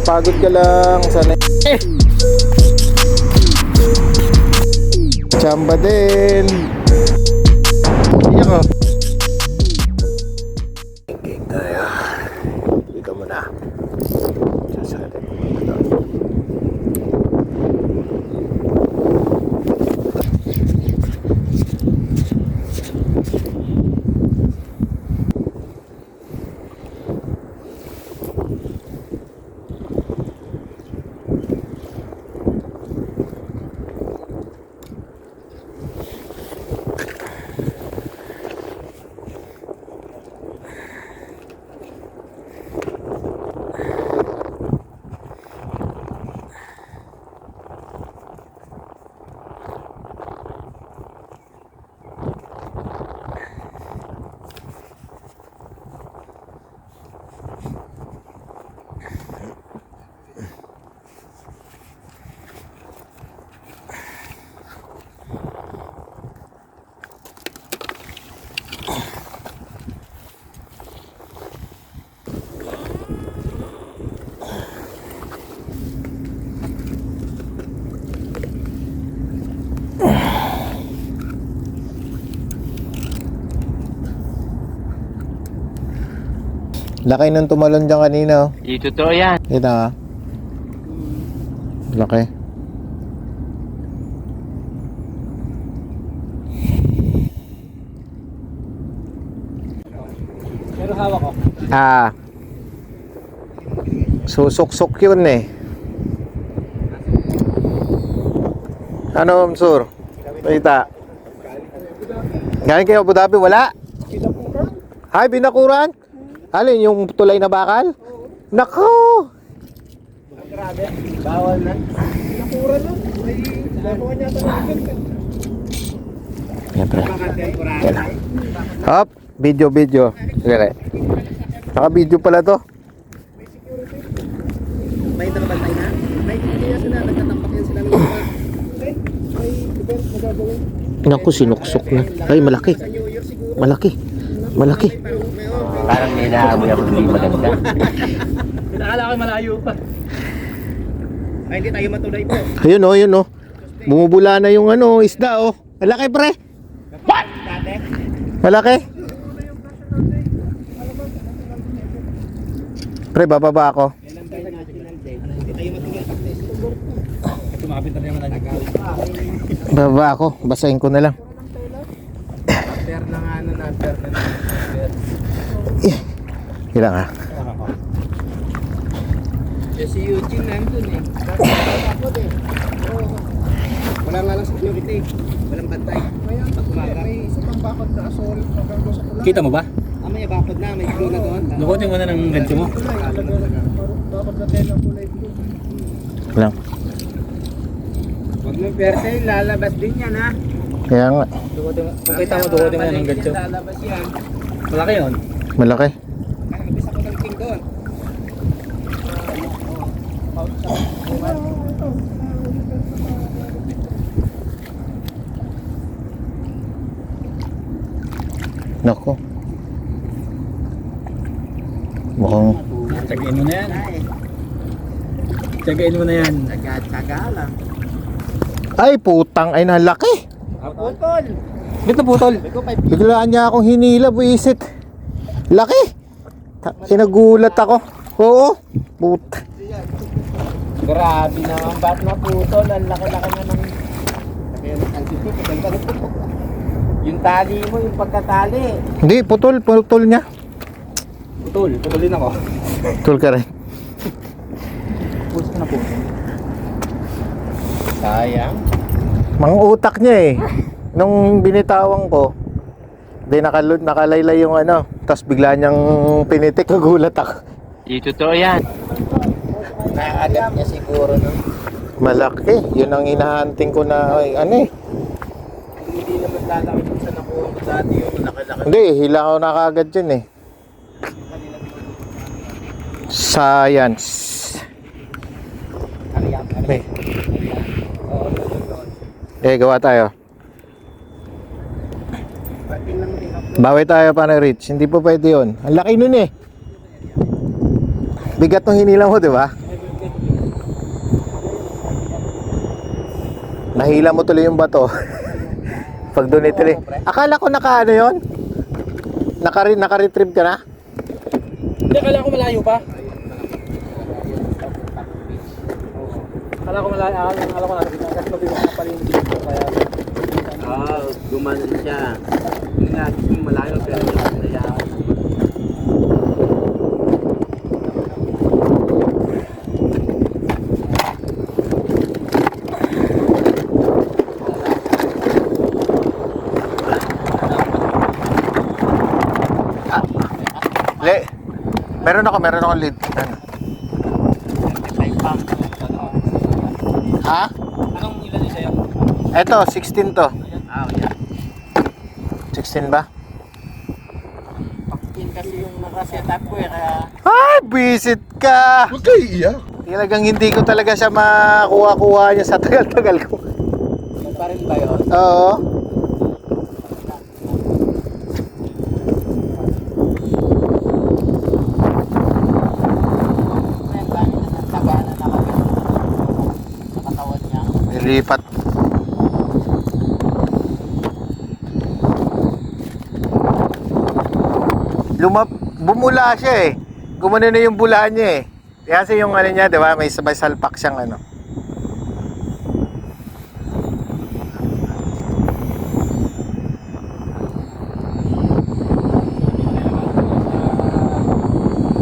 Pagod ka lang. Sana chamba din. Iyak o. King tayo. Dito muna. Sasalit ko muna. Laki nung tumalon dyan kanina. Di totoo yan. Kita nga. Laki. Pero hawak ko. Susok-sok yun eh. Ano, Sur? Kita. Galing kayo Abu Dhabi, wala? Ay, binakuran? Alin, yung tulay na bakal? Nako! Grabe, bawal na. Nakuran na. May gagawa niya ito na. Yan, pre. Hop, video. Sige. Naka-video pala to. May nakabantay na? May hindi na sila, nagtatampak yan sila ng iba. May event na gagawin. Naku, sinuksok na. Ay, malaki. Malaki. Parang may naamoy ako hindi maganda. Pinakala ko malayo pa. Ay, hindi tayo matulay po. Ayun oh. Bumubula na yung isda oh. Malaki, pre. What? Malaki. Pre, bababa ako. Tumapit na naman ang nagagalit. Bababa ako. Basahin ko na lang. After na nga after na. Ilang ha? Si Eugene nandun eh. Wala nga lang security. Walang bantay. May isa pang bakod na asol. Kita mo ba? May bakod na. May blue na doon. Lukotin mo na ng gancho mo. Bakod na tayo ng kulay blue. Ilang. Huwag mo perte. Lalabas din yan ha. Kaya nga. Kung kita mo, lukotin mo na ng gancho. Lalabas yan. Malaki yun. Malaki. Nakakabis ako ng king doon. Nako. Mukhang Tsagain mo na yan. Tsagain mo na yan. Tsaga lang. ay putang ay nalaki. Putol. Dito putol. Biglaan niya akong hinila, buisit. Laki. Inagulat ako. Oo. Puta. Grabe naman. Ba't na putol? Ang laki-laki na ng... Yung tali mo, yung pagkatali. Hindi, putol niya. Putulin ako. Putol ka rin. Puso ko na po. Sayang. Mga utak niya eh. Nung binitawang ko, di nakalaylay yung tapos bigla niyang pinitik, nagulat ako. Di totoo yan. Naagat niya siguro, no? Malaki. Yun ang hinahunting ko na, Hindi naman lalaki kung saan ako dati yung laki-laki. Hindi, hila ko na kagad yun eh. Science. Eh. Gawa tayo. Bawi tayo pa na Rich. Hindi po pwede yun. Ang laki nun eh. Bigat ng hinila mo, di ba? Mahila mo tuloy yung bato. Pag doon ituloy. Akala ko naka ano yun? Naka-retrieve ka na? Hindi, akala ko malayo pa. Akala ko malayo, akala ko nasa bitang kasi mabigat na pala yung dito. Kaya, Gumanon siya. Yung nga, yung malayo pero yung nayaan. Le, meron ako lead. Ano? Ha? anong ilan yung sa'yo? Eto, 16 to. Yeah. 16 ba? Yun kasi yung nakasetup ko eh, kaya... Ay, visit ka! Huwag kayo iiyak. Talagang hindi ko talaga siya makuha-kuha niya sa tagal-tagal ko. Yan pa rin ba yun? Oo. Yan ba? Nagtagaan na nakagano sa katawan niya. Nilipat. Bumula siya eh. Gumano na yung bula niya eh. Kasi yung ano niya, di ba? May salpak siyang ano.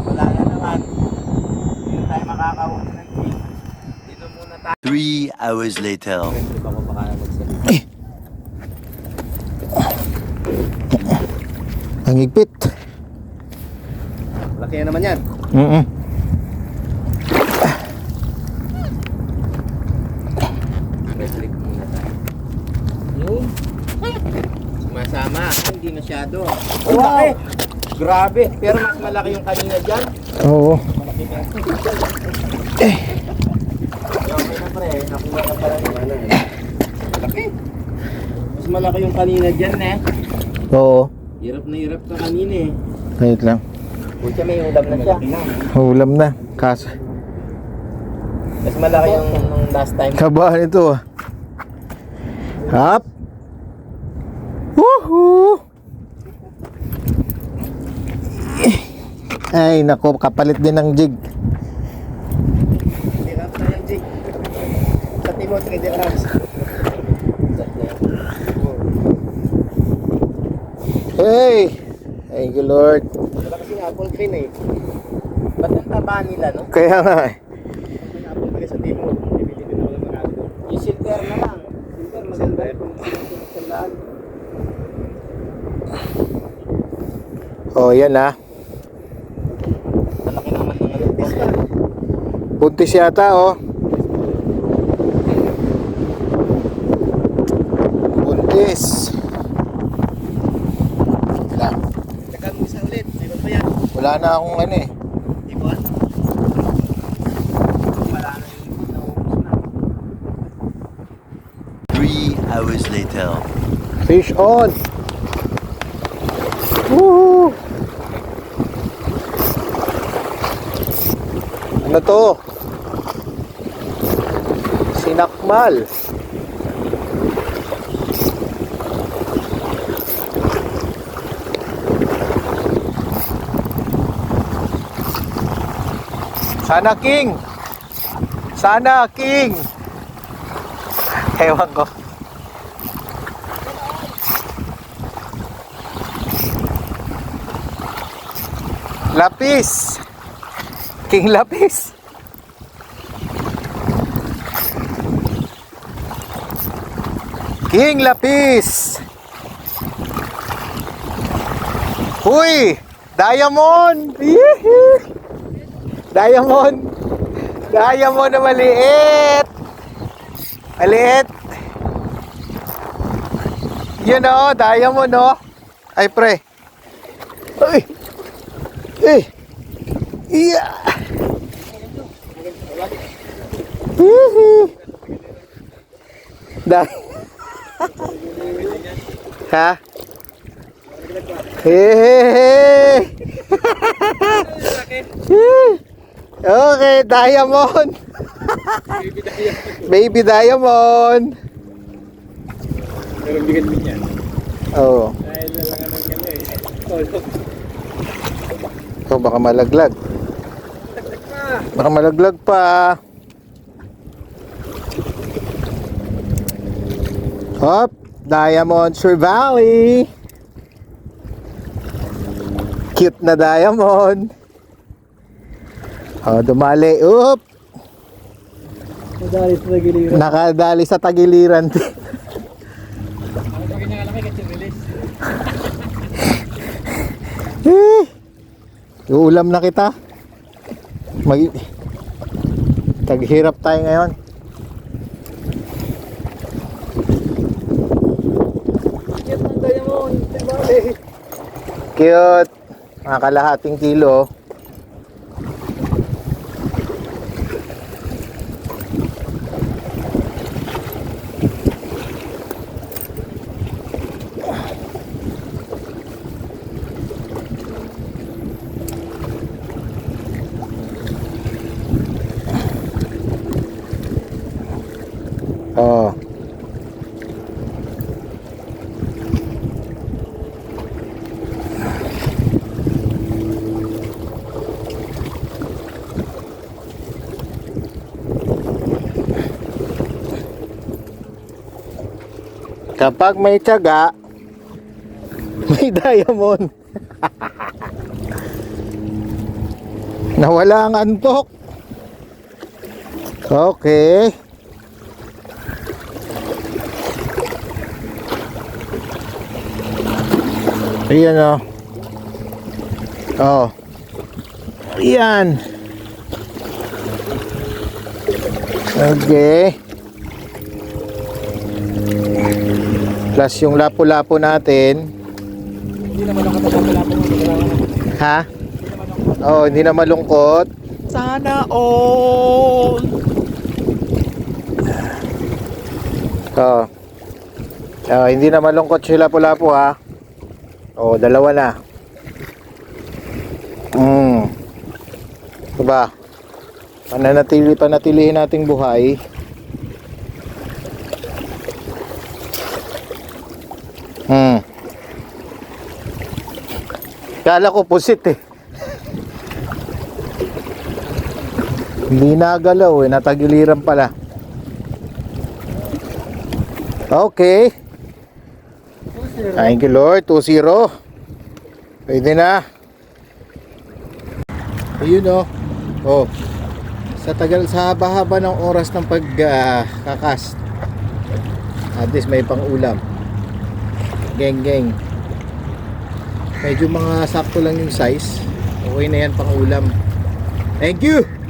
Wala na naman. Hindi na tayo makakauwi ng team. Dito muna tayo. 3 hours later. Hindi ba ko baka magsalita? Ang higpit. Laki na naman yan. Reflect muna tayo. Yun. Sumasama. Hindi masyado. Wow! Grabe. Pero mas malaki yung kanina dyan. Oo. Okay na pre. Nakuha na pala yung ano eh. Malaki. Mas malaki yung kanina dyan eh. Oo. Hirap na hirap ka kanina eh. Wait lang. Pucha may ulam na siya. Ulam na. Kaso. Mas malaki yung nung last time. Kabahan ito ah. Hop. Woohoo! Ay nako, kapalit din ng jig. Hirap na yung jig. Sa Timot, 3 hours. Hey! Thank you Lord. Wala kasing apple green eh. Ba't ang taba nila no? Kaya nga eh. Yung apple green sa Timot. Ibigin ako lang ng apple. Yung silver na lang. Silver maganda. Kung sandaan. Oh, yan ah. Malaki naman ng ano. Buntis yata oh. Buntis. Wala. Tagal mo isa ulit. Ibon pa yan. Wala na akong ano eh. Ibon? Wala na yung ibon. Naubos na. 3 hours later. Fish on. Woohoo! Ano to? Sinakmal. Sana King. Sana King. Ewan ko. Lapis. King Lapis. King Lapis. Huy! Diamond! Yee! Diamond! Diamond na maliit! Maliit! Yun o, diamond o. Ay pre. Ay! Eh! Yeah! Woohoo! Ha? Hey! Okay, diamond. Baby diamond. Pero bigat din yan. Oo. Dahil lalangan ng ano eh. Tolo. Oh, baka malaglag. Baka malaglag pa. Hop, Diamond Sur Valley. Cute na diamond. Oh, dumali. Oop, Madali sa giliran. nakadali sa tagiliran. Ang pagin niya kalaki kasi release. Uulam na kita. Taghirap tayo ngayon. Cute ng diamond. Tibali. Cute. Mga kalahating kilo. Oh. Kapag may tiyaga, may diamond. Nawala ang antok. Okay. Ayan o. Oh. Ayan. Okay. Plus yung lapo-lapo natin. Hindi naman ako tapos mo. Ha? Oh, hindi na malungkot. Sana all. Oh. Oh, hindi na malungkot si lapo-lapo ha. Oh, dalawa na. Diba? Panatilihin nating buhay. Kala ko pusit eh. Hindi nagalaw eh, natagiliran pala. Okay. Thank you Lord, 2-0. Pwede na. Ayun oh. Oh. Sa haba-haba ng oras ng pagkakas. At least may pang-ulam. Geng. Medyo mga sakto lang yung size. Okay na yan pang-ulam. Thank you.